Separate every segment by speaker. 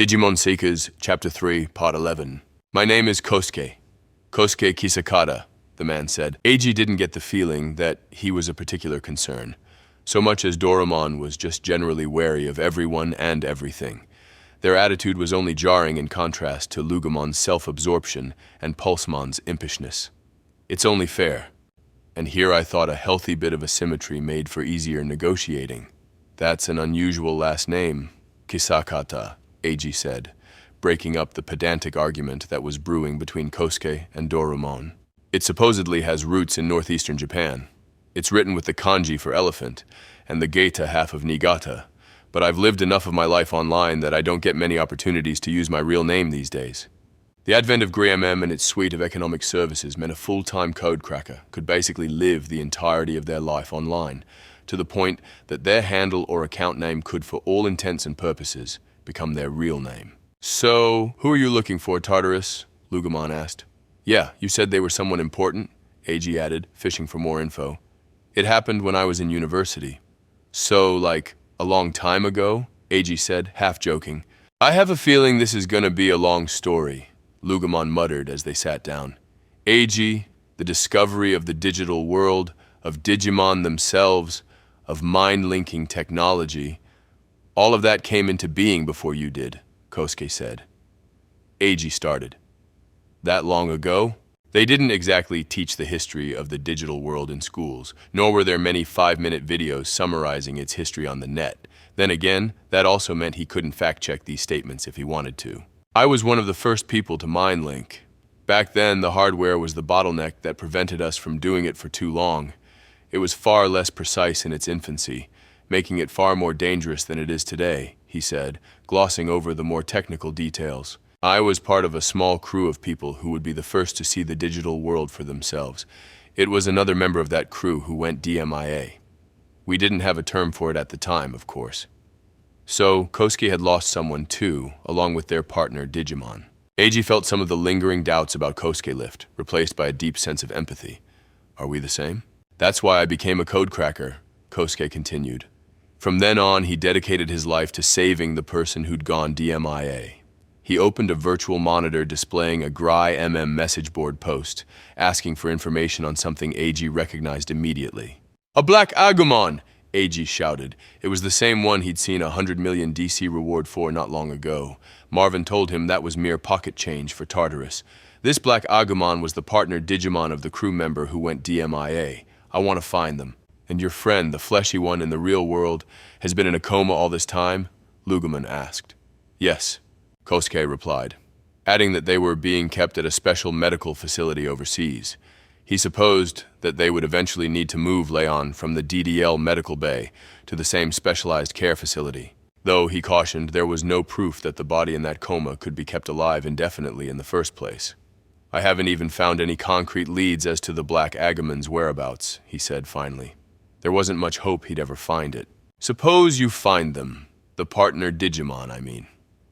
Speaker 1: Digimon Seekers, Chapter 3, Part 11. My name is Kosuke. Kosuke Kisakata, the man said. Eiji didn't get the feeling that he was a particular concern, so much as Doraemon was just generally wary of everyone and everything. Their attitude was only jarring in contrast to Lugamon's self-absorption and Pulsemon's impishness. It's only fair. And here I thought a healthy bit of asymmetry made for easier negotiating. That's an unusual last name, Kisakata, Eiji said, breaking up the pedantic argument that was brewing between Kosuke and Doraemon. It supposedly has roots in northeastern Japan. It's written with the kanji for elephant and the geita half of Niigata, but I've lived enough of my life online that I don't get many opportunities to use my real name these days. The advent of GRIMM and its suite of economic services meant a full-time code cracker could basically live the entirety of their life online, to the point that their handle or account name could, for all intents and purposes, become their real name. So, who are you looking for, Tartarus? Lugamon asked. Yeah, you said they were someone important, Eiji added, fishing for more info. It happened when I was in university. So, like, a long time ago? Eiji said, half joking. I have a feeling this is gonna be a long story, Lugamon muttered as they sat down. Eiji, the discovery of the digital world, of Digimon themselves, of mind-linking technology, all of that came into being before you did, Kosuke said. Eiji started. That long ago? They didn't exactly teach the history of the digital world in schools, nor were there many 5-minute videos summarizing its history on the net. Then again, that also meant he couldn't fact-check these statements if he wanted to. I was one of the first people to mind link. Back then, the hardware was the bottleneck that prevented us from doing it for too long. It was far less precise in its infancy, making it far more dangerous than it is today, he said, glossing over the more technical details. I was part of a small crew of people who would be the first to see the digital world for themselves. It was another member of that crew who went DMIA. We didn't have a term for it at the time, of course. So, Kosuke had lost someone too, along with their partner Digimon. Eiji felt some of the lingering doubts about Kosuke lift, replaced by a deep sense of empathy. Are we the same? That's why I became a code cracker, Kosuke continued. From then on, he dedicated his life to saving the person who'd gone DMIA. He opened a virtual monitor displaying a GRIMM message board post, asking for information on something Eiji recognized immediately. A black Agumon! Eiji shouted. It was the same one he'd seen 100 million DC reward for not long ago. Marvin told him that was mere pocket change for Tartarus. This black Agumon was the partner Digimon of the crew member who went DMIA. I want to find them. And your friend, the fleshy one in the real world, has been in a coma all this time? Lugamon asked. Yes, Kosuke replied, adding that they were being kept at a special medical facility overseas. He supposed that they would eventually need to move Leon from the DDL medical bay to the same specialized care facility, though he cautioned there was no proof that the body in that coma could be kept alive indefinitely in the first place. I haven't even found any concrete leads as to the Black Agumon's whereabouts, he said finally. There wasn't much hope he'd ever find it. Suppose you find them, the partner Digimon, I mean.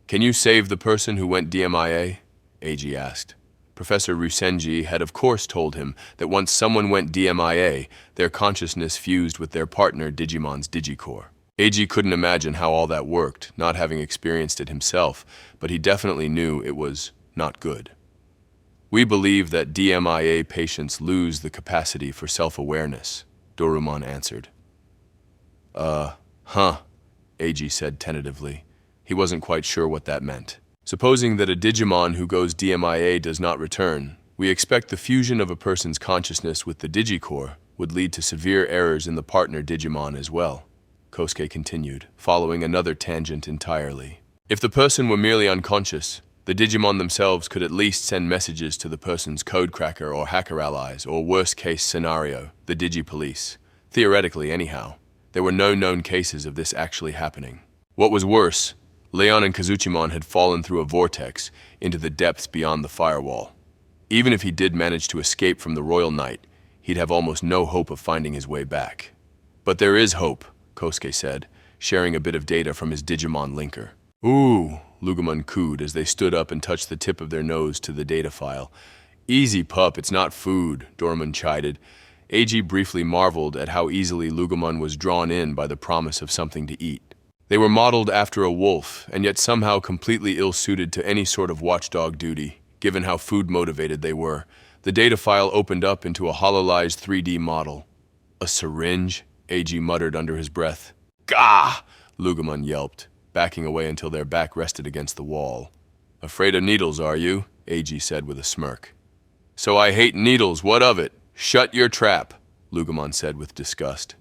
Speaker 1: Can you save the person who went DMIA? Eiji asked. Professor Rusenji had of course told him that once someone went DMIA, their consciousness fused with their partner Digimon's Digicore. Eiji couldn't imagine how all that worked, not having experienced it himself, but he definitely knew it was not good. We believe that DMIA patients lose the capacity for self-awareness, Doraemon answered. Eiji said tentatively. He wasn't quite sure what that meant. Supposing that a Digimon who goes DMIA does not return, we expect the fusion of a person's consciousness with the Digicore would lead to severe errors in the partner Digimon as well, Kosuke continued, following another tangent entirely. If the person were merely unconscious, the Digimon themselves could at least send messages to the person's codecracker or hacker allies, or worst-case scenario, the Digipolice. Theoretically, anyhow. There were no known cases of this actually happening. What was worse, Leon and Kazuchimon had fallen through a vortex into the depths beyond the firewall. Even if he did manage to escape from the Royal Knight, he'd have almost no hope of finding his way back. But there is hope, Kosuke said, sharing a bit of data from his Digimon linker. Ooh, Lugamon cooed as they stood up and touched the tip of their nose to the data file. Easy, pup, it's not food, Doraemon chided. Eiji briefly marveled at how easily Lugamon was drawn in by the promise of something to eat. They were modeled after a wolf, and yet somehow completely ill-suited to any sort of watchdog duty, given how food-motivated they were. The data file opened up into a hololized 3D model. A syringe? AG muttered under his breath. Gah! Lugamon yelped, backing away until their back rested against the wall. Afraid of needles, are you? AG said with a smirk. So I hate needles, what of it? Shut your trap, Lugamon said with disgust.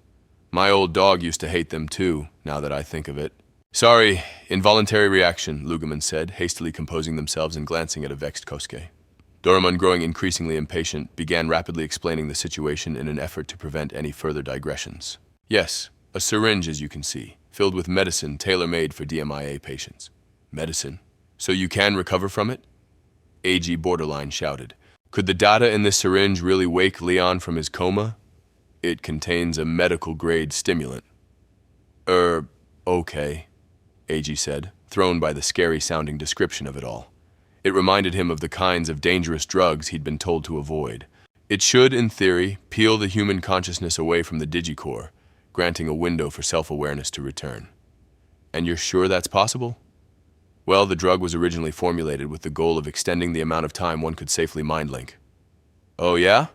Speaker 1: My old dog used to hate them too, now that I think of it. Sorry, involuntary reaction, Lugamon said, hastily composing themselves and glancing at a vexed Kosuke. Doraemon, growing increasingly impatient, began rapidly explaining the situation in an effort to prevent any further digressions. Yes, a syringe, as you can see, filled with medicine tailor-made for DMIA patients. Medicine? So you can recover from it? AG borderline shouted. Could the data in this syringe really wake Leon from his coma? It contains a medical-grade stimulant. Okay, AG said, thrown by the scary-sounding description of it all. It reminded him of the kinds of dangerous drugs he'd been told to avoid. It should, in theory, peel the human consciousness away from the Digicore, granting a window for self-awareness to return. And you're sure that's possible? Well, the drug was originally formulated with the goal of extending the amount of time one could safely mind-link. Oh yeah?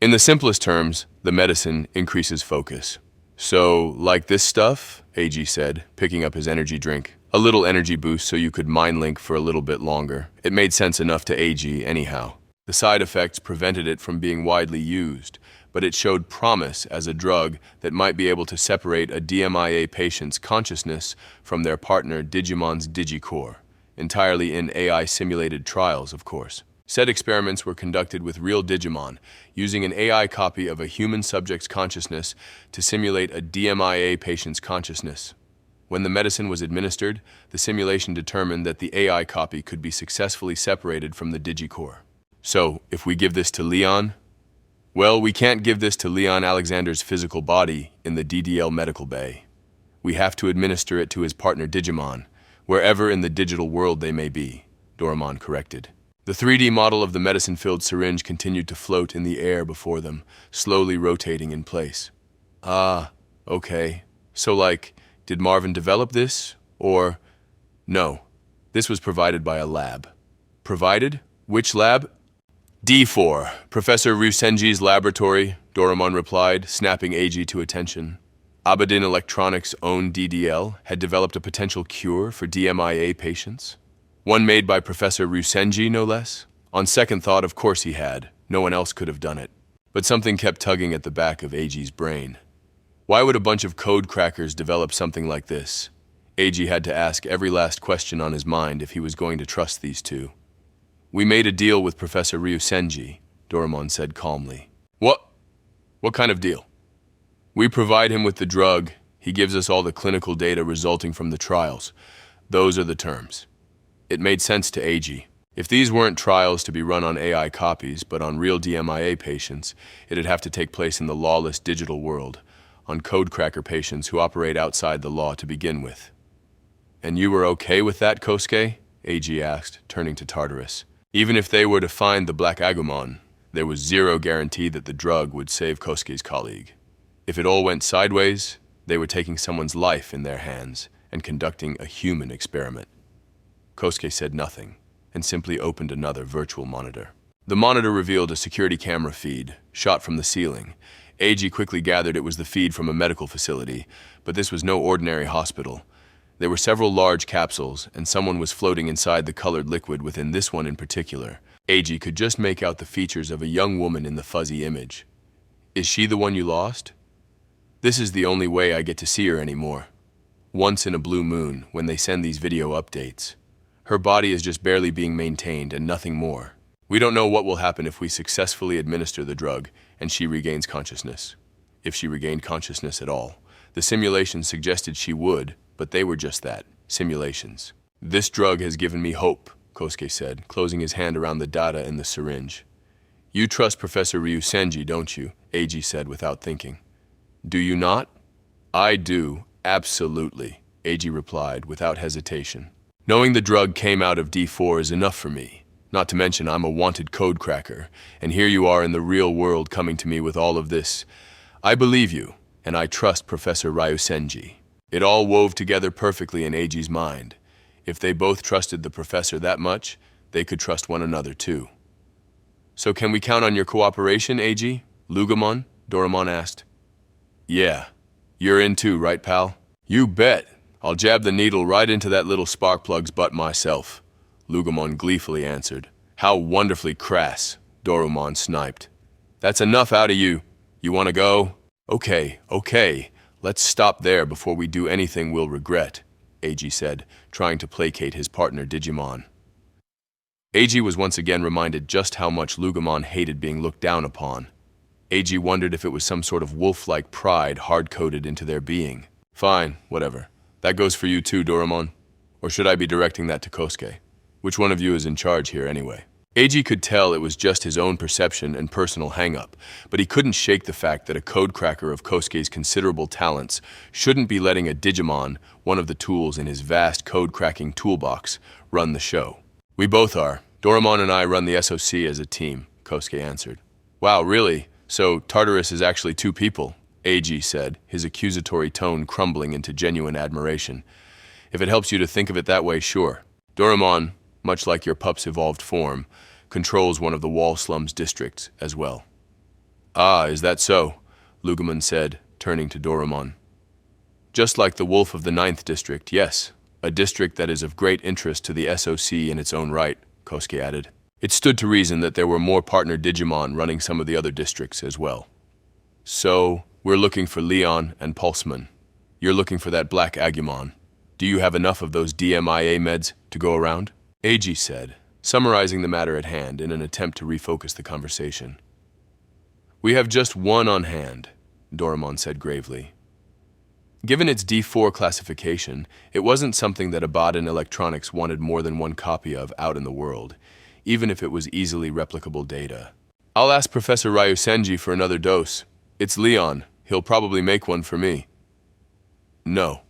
Speaker 1: In the simplest terms, the medicine increases focus. So, like this stuff, AG said, picking up his energy drink. A little energy boost so you could mind-link for a little bit longer. It made sense enough to AG anyhow. The side effects prevented it from being widely used, but it showed promise as a drug that might be able to separate a DMIA patient's consciousness from their partner Digimon's Digicore, entirely in AI-simulated trials, of course. Said experiments were conducted with real Digimon, using an AI copy of a human subject's consciousness to simulate a DMIA patient's consciousness. When the medicine was administered, the simulation determined that the AI copy could be successfully separated from the Digicore. So, if we give this to Leon, well, we can't give this to Leon Alexander's physical body in the DDL medical bay. We have to administer it to his partner Digimon, wherever in the digital world they may be, Doraemon corrected. The 3D model of the medicine-filled syringe continued to float in the air before them, slowly rotating in place. Ah, okay. So like, did Marvin develop this? Or, no, this was provided by a lab. Provided? Which lab? D4, Professor Ryusenji's laboratory, Doraemon replied, snapping AG to attention. Abedin Electronics' own DDL had developed a potential cure for DMIA patients. One made by Professor Ryusenji, no less. On second thought, of course he had. No one else could have done it. But something kept tugging at the back of AG's brain. Why would a bunch of code crackers develop something like this? AG had to ask every last question on his mind if he was going to trust these two. We made a deal with Professor Ryusenji, Doraemon said calmly. What kind of deal? We provide him with the drug. He gives us all the clinical data resulting from the trials. Those are the terms. It made sense to AG. If these weren't trials to be run on AI copies, but on real DMIA patients, it'd have to take place in the lawless digital world, on codecracker patients who operate outside the law to begin with. And you were okay with that, Kosuke? AG asked, turning to Tartarus. Even if they were to find the Black Agumon, there was zero guarantee that the drug would save Kosuke's colleague. If it all went sideways, they were taking someone's life in their hands and conducting a human experiment. Kosuke said nothing, and simply opened another virtual monitor. The monitor revealed a security camera feed, shot from the ceiling. AG quickly gathered it was the feed from a medical facility, but this was no ordinary hospital. There were several large capsules, and someone was floating inside the colored liquid within this one in particular. AG could just make out the features of a young woman in the fuzzy image. Is she the one you lost? This is the only way I get to see her anymore. Once in a blue moon, when they send these video updates. Her body is just barely being maintained and nothing more. We don't know what will happen if we successfully administer the drug and she regains consciousness. If she regained consciousness at all. The simulations suggested she would, but they were just that, simulations. This drug has given me hope, Kosuke said, closing his hand around the data in the syringe. You trust Professor Ryusenji, don't you? AG said without thinking. Do you not? I do, absolutely, AG replied without hesitation. Knowing the drug came out of D4 is enough for me. Not to mention I'm a wanted code cracker, and here you are in the real world coming to me with all of this. I believe you, and I trust Professor Ryusenji. It all wove together perfectly in Eiji's mind. If they both trusted the professor that much, they could trust one another too. So can we count on your cooperation, Eiji? Lugumon? Doraemon asked. Yeah. You're in too, right, pal? You bet. I'll jab the needle right into that little spark plug's butt myself, Lugumon gleefully answered. How wonderfully crass, Doraemon sniped. That's enough out of you. You want to go? Okay. Let's stop there before we do anything we'll regret, Eiji said, trying to placate his partner Digimon. Eiji was once again reminded just how much Lugumon hated being looked down upon. Eiji wondered if it was some sort of wolf-like pride hard-coded into their being. Fine, whatever. That goes for you too, Doraemon. Or should I be directing that to Kosuke? Which one of you is in charge here anyway? Eiji could tell it was just his own perception and personal hang-up, but he couldn't shake the fact that a code cracker of Kosuke's considerable talents shouldn't be letting a Digimon, one of the tools in his vast code-cracking toolbox, run the show. We both are. Doraemon and I run the SOC as a team, Kosuke answered. Wow, really? So Tartarus is actually two people, Eiji said, his accusatory tone crumbling into genuine admiration. If it helps you to think of it that way, sure. Doraemon, much like your pup's evolved form, controls one of the Wall Slums districts as well. Ah, is that so? Lugumon said, turning to Doraemon. Just like the Wolf of the 9th District, yes. A district that is of great interest to the SOC in its own right, Kosuke added. It stood to reason that there were more partner Digimon running some of the other districts as well. So, we're looking for Leon and Pulseman. You're looking for that black Agumon. Do you have enough of those DMIA meds to go around? Eiji said, summarizing the matter at hand in an attempt to refocus the conversation. We have just one on hand, Doraemon said gravely. Given its D4 classification, it wasn't something that Abad and Electronics wanted more than one copy of out in the world, even if it was easily replicable data. I'll ask Professor Ryusenji for another dose. It's Leon. He'll probably make one for me. No.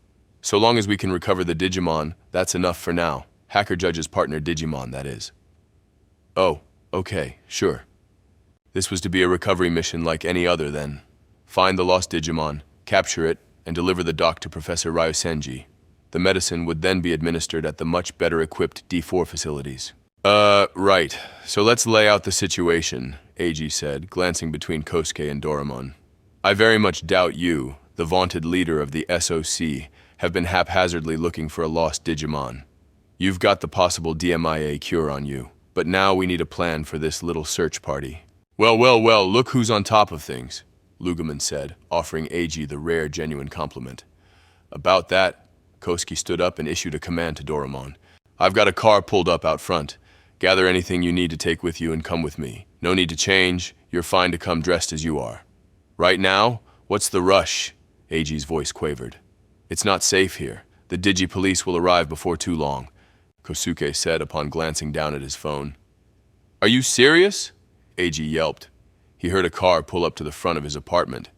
Speaker 1: So long as we can recover the Digimon, that's enough for now. Hacker Judge's partner Digimon, that is. Oh, okay, sure. This was to be a recovery mission like any other, then. Find the lost Digimon, capture it, and deliver the doc to Professor Ryusenji. The medicine would then be administered at the much better equipped D4 facilities. Right. So let's lay out the situation, Eiji said, glancing between Kosuke and Doraemon. I very much doubt you, the vaunted leader of the SOC, have been haphazardly looking for a lost Digimon. You've got the possible DMIA cure on you, but now we need a plan for this little search party. Well, look who's on top of things, Lugumon said, offering Eiji the rare genuine compliment. About that, Kosuke stood up and issued a command to Doraemon. I've got a car pulled up out front. Gather anything you need to take with you and come with me. No need to change. You're fine to come dressed as you are. Right now, what's the rush? Eiji's voice quavered. It's not safe here. The Digi-Police will arrive before too long, Kosuke said upon glancing down at his phone. Are you serious? Eiji yelped. He heard a car pull up to the front of his apartment.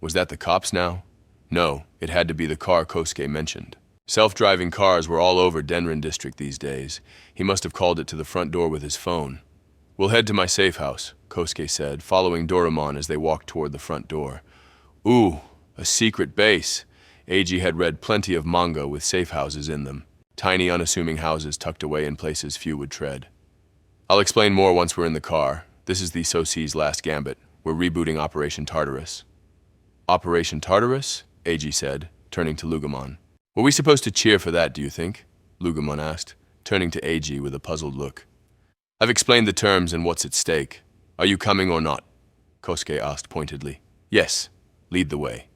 Speaker 1: Was that the cops now? No, it had to be the car Kosuke mentioned. Self-driving cars were all over Denrin District these days. He must have called it to the front door with his phone. We'll head to my safe house, Kosuke said, following Doraemon as they walked toward the front door. Ooh, a secret base. Eiji had read plenty of manga with safe houses in them. Tiny, unassuming houses tucked away in places few would tread. I'll explain more once we're in the car. This is the SOC's last gambit. We're rebooting Operation Tartarus. Operation Tartarus? Eiji said, turning to Lugumon. Were we supposed to cheer for that, do you think? Lugumon asked, turning to Eiji with a puzzled look. I've explained the terms and what's at stake. Are you coming or not? Kosuke asked pointedly. Yes. Lead the way.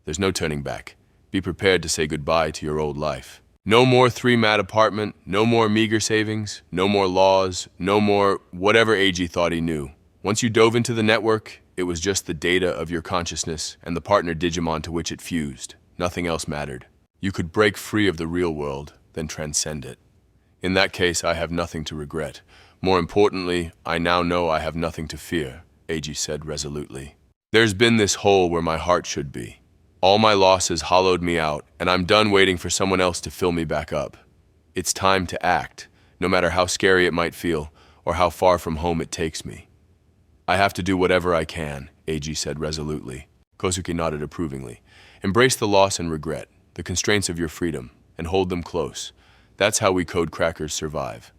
Speaker 1: There's no turning back. Be prepared to say goodbye to your old life. No more 3-mat apartment, no more meager savings, no more laws, no more whatever Eiji thought he knew. Once you dove into the network, it was just the data of your consciousness and the partner Digimon to which it fused. Nothing else mattered. You could break free of the real world, then transcend it. In that case, I have nothing to regret. More importantly, I now know I have nothing to fear, Eiji said resolutely. There's been this hole where my heart should be. All my losses hollowed me out, and I'm done waiting for someone else to fill me back up. It's time to act, no matter how scary it might feel, or how far from home it takes me. I have to do whatever I can, Eiji said resolutely. Kosuke nodded approvingly. Embrace the loss and regret. the constraints of your freedom, and hold them close. That's how we code crackers survive.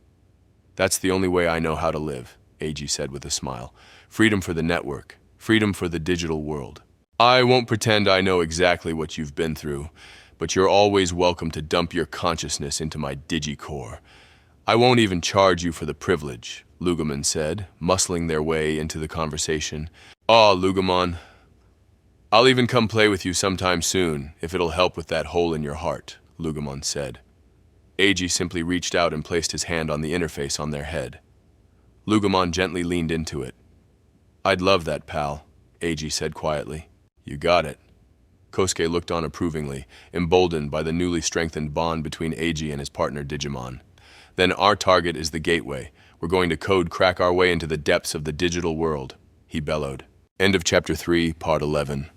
Speaker 1: That's the only way I know how to live, AG said with a smile. Freedom for the network, freedom for the digital world. I won't pretend I know exactly what you've been through, but you're always welcome to dump your consciousness into my digicore. I won't even charge you for the privilege, Lugumon said, muscling their way into the conversation. Aw, Lugumon, I'll even come play with you sometime soon, if it'll help with that hole in your heart, Lugumon said. AG simply reached out and placed his hand on the interface on their head. Lugumon gently leaned into it. I'd love that, pal, AG said quietly. You got it. Kosuke looked on approvingly, emboldened by the newly strengthened bond between AG and his partner Digimon. Then our target is the gateway. We're going to code crack our way into the depths of the digital world, he bellowed. End of Chapter 3, Part 11.